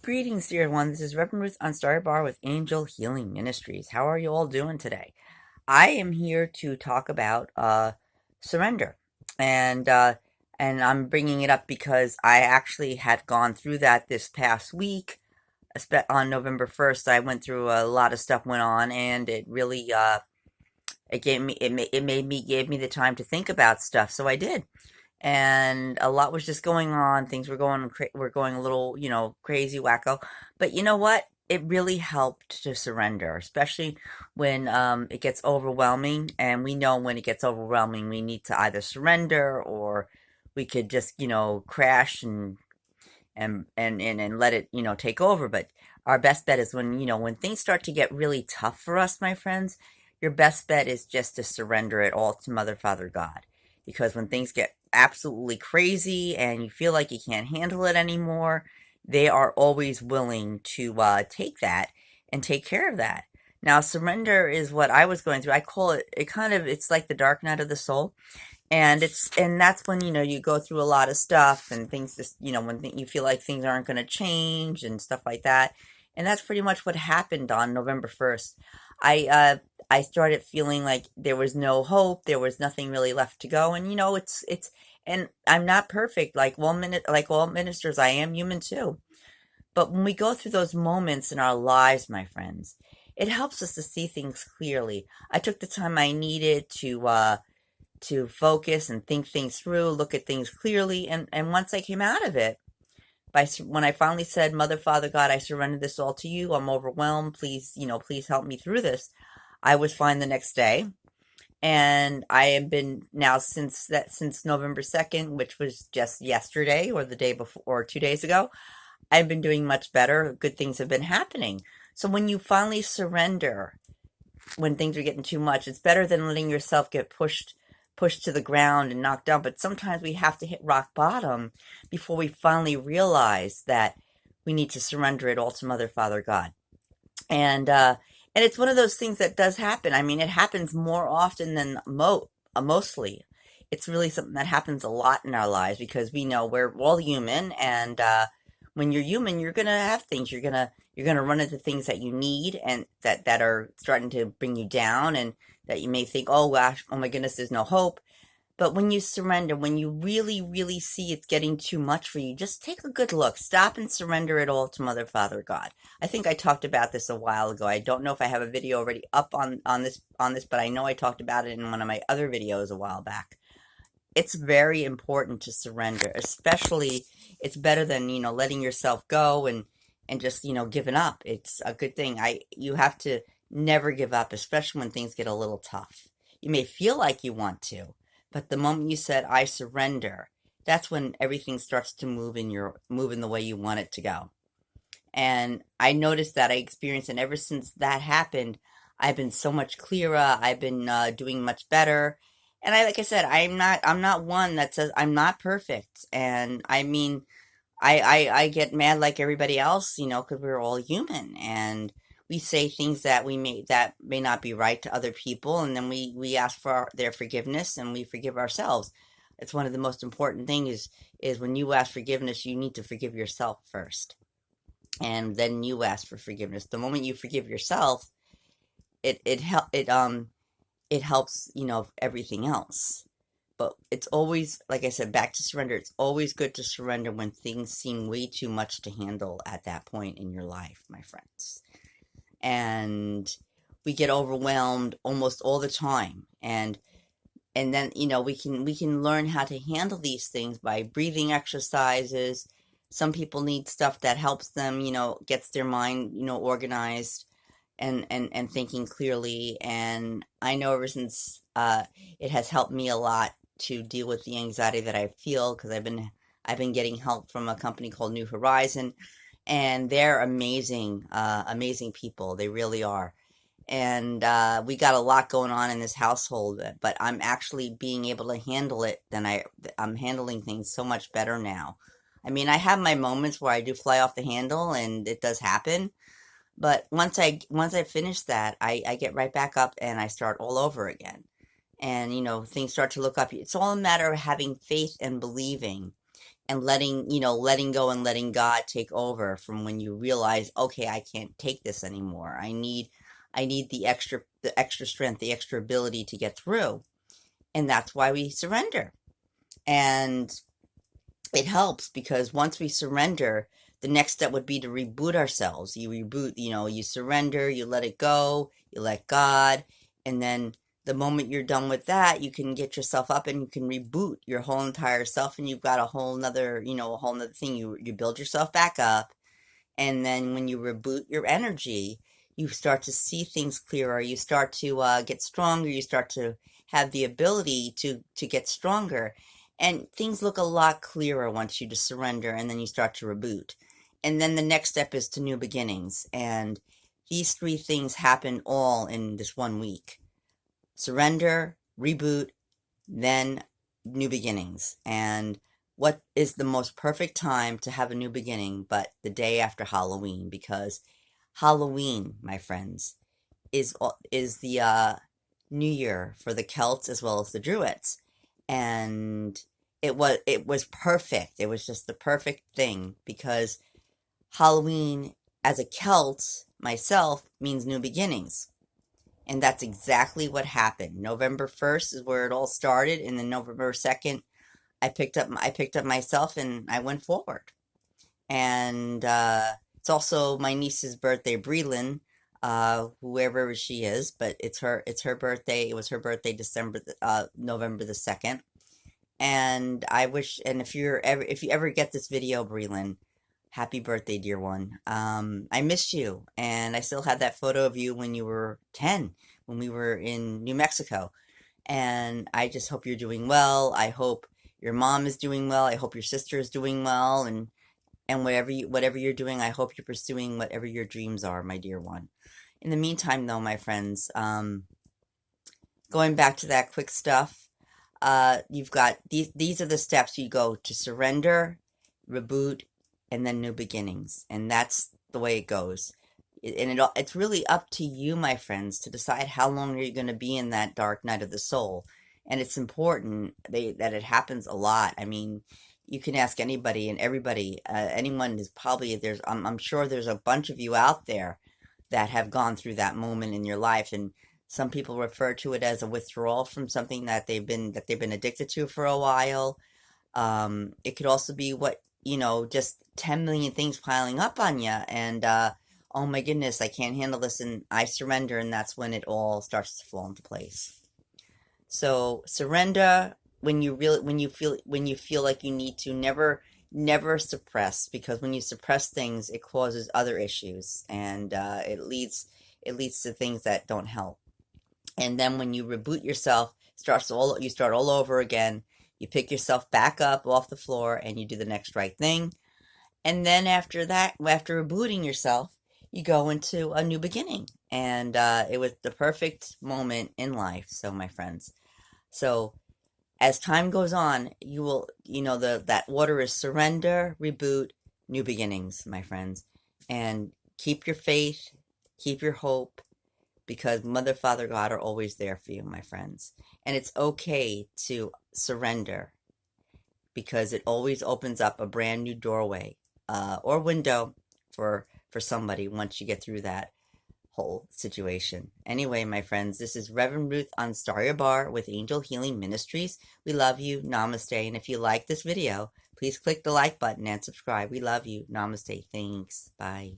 Greetings, dear one. This is Reverend Ruth on Star Bar with Angel Healing Ministries. How are you all doing today? I am here to talk about surrender, and uh, and I'm bringing it up because I actually had gone through that this past week. On November 1st, I went through a lot of stuff went on, and it really it gave me it made me gave me the time to think about stuff. So I did, and a lot was just going on. Things were going a little, crazy, wacko. But you know what? It really helped to surrender, especially when it gets overwhelming. And we know when it gets overwhelming, we need to either surrender or we could just, crash and let it, take over. But our best bet is when things start to get really tough for us, my friends. Your best bet is just to surrender it all to Mother, Father, God, because when things get absolutely crazy and you feel like you can't handle it anymore, they are always willing to take that and take care of that. Now, surrender is what I was going through. I call it, it's like the dark night of the soul. And that's when, you go through a lot of stuff and things just, when you feel like things aren't going to change and stuff like that. And that's pretty much what happened on November 1st. I started feeling like there was no hope. There was nothing really left to go. And, and I'm not perfect. Like all ministers, I am human too. But when we go through those moments in our lives, my friends, it helps us to see things clearly. I took the time I needed to focus and think things through, look at things clearly. And once I came out of it, when I finally said, Mother, Father, God, I surrender this all to you. I'm overwhelmed. Please, please help me through this. I was fine the next day. And I have been now since November 2nd, which was just yesterday or the day before or 2 days ago. I've been doing much better. Good things have been happening. So when you finally surrender, when things are getting too much, it's better than letting yourself get pushed to the ground and knocked down. But sometimes we have to hit rock bottom before we finally realize that we need to surrender it all to Mother, Father, God. And it's one of those things that does happen. I mean, it happens more often than mostly. It's really something that happens a lot in our lives because we know we're all human, and when you're human, you're gonna have things. You're gonna run into things that you need and that are starting to bring you down, and that you may think, oh gosh, oh my goodness, there's no hope. But when you surrender, when you really, really see it's getting too much for you, just take a good look. Stop and surrender it all to Mother, Father, God. I think I talked about this a while ago. I don't know if I have a video already up on this, but I know I talked about it in one of my other videos a while back. It's very important to surrender, especially it's better than, letting yourself go and just, giving up. It's a good thing. You have to never give up, especially when things get a little tough. You may feel like you want to, but the moment you said I surrender, that's when everything starts to move in the way you want it to go. And I noticed that I experienced, and ever since that happened, I've been so much clearer. I've been doing much better. And like I said, I'm not one that says I'm not perfect. And I mean, I get mad like everybody else, because we're all human, and we say things that may not be right to other people, and then we ask for their forgiveness, and we forgive ourselves. It's one of the most important things is when you ask forgiveness, you need to forgive yourself first, and then you ask for forgiveness. The moment you forgive yourself, it helps, everything else. But it's always, like I said, back to surrender. It's always good to surrender when things seem way too much to handle at that point in your life, my friends. And we get overwhelmed almost all the time. And then, we can learn how to handle these things by breathing exercises. Some people need stuff that helps them, gets their mind, organized and thinking clearly. And I know ever since it has helped me a lot to deal with the anxiety that I feel, because I've been getting help from a company called New Horizon, and they're amazing, amazing people. They really are. And we got a lot going on in this household, but I'm actually being able to handle it. I'm handling things so much better now. I mean, I have my moments where I do fly off the handle, and it does happen. But once I finish that, I get right back up and I start all over again. And things start to look up. It's all a matter of having faith and believing. and letting go and letting God take over from when you realize, okay, I can't take this anymore. I need the extra strength, the extra ability to get through. And that's why we surrender. And it helps because once we surrender, the next step would be to reboot ourselves. You reboot, you surrender, you let it go, you let God, and then the moment you're done with that, you can get yourself up and you can reboot your whole entire self, and you've got a whole nother, a whole nother thing. You build yourself back up, and then when you reboot your energy, you start to see things clearer. You start to get stronger. You start to have the ability to get stronger. And things look a lot clearer once you just surrender and then you start to reboot. And then the next step is to new beginnings. And these three things happen all in this 1 week. Surrender, reboot, then new beginnings. And what is the most perfect time to have a new beginning but the day after Halloween? Because Halloween, my friends, is the New Year for the Celts as well as the Druids, and it was perfect. It was just the perfect thing because Halloween, as a Celt myself, means new beginnings. And that's exactly what happened. November 1st is where it all started, and then November 2nd, I picked up myself and I went forward. And it's also my niece's birthday, Breland, whoever she is, but it's her birthday. It was her birthday, November the 2nd. And I wish, and if you ever get this video, Breland, happy birthday, dear one. I missed you, and I still have that photo of you when you were 10, when we were in New Mexico. And I just hope you're doing well. I hope your mom is doing well. I hope your sister is doing well, and whatever you're doing, I hope you're pursuing whatever your dreams are, my dear one. In the meantime, though, my friends, going back to that quick stuff, you've got these are the steps you go to surrender, reboot, and then new beginnings. And that's the way it goes. And it's really up to you, my friends, to decide how long you're going to be in that dark night of the soul. And it's important that it happens a lot. I mean, you can ask anybody and everybody. Anyone is probably I'm sure there's a bunch of you out there that have gone through that moment in your life, and some people refer to it as a withdrawal from something that they've been addicted to for a while. It could also be just 10 million things piling up on you, and oh my goodness, I can't handle this, and I surrender, and that's when it all starts to fall into place. So surrender when you feel like you need to. Never suppress, because when you suppress things, it causes other issues, and it leads to things that don't help. And then when you reboot yourself, you start all over again. You pick yourself back up off the floor, and you do the next right thing. And then after that, after rebooting yourself, you go into a new beginning. And it was the perfect moment in life. So, my friends, so as time goes on, you will, that order is surrender, reboot, new beginnings, my friends. And keep your faith, keep your hope, because Mother, Father, God are always there for you, my friends. And it's okay to surrender, because it always opens up a brand new doorway or window for somebody once you get through that whole situation. Anyway, my friends, this is Reverend Ruth on Star Your Bar with Angel Healing Ministries. We love you. Namaste. And if you like this video, please click the like button and subscribe. We love you. Namaste. Thanks. Bye.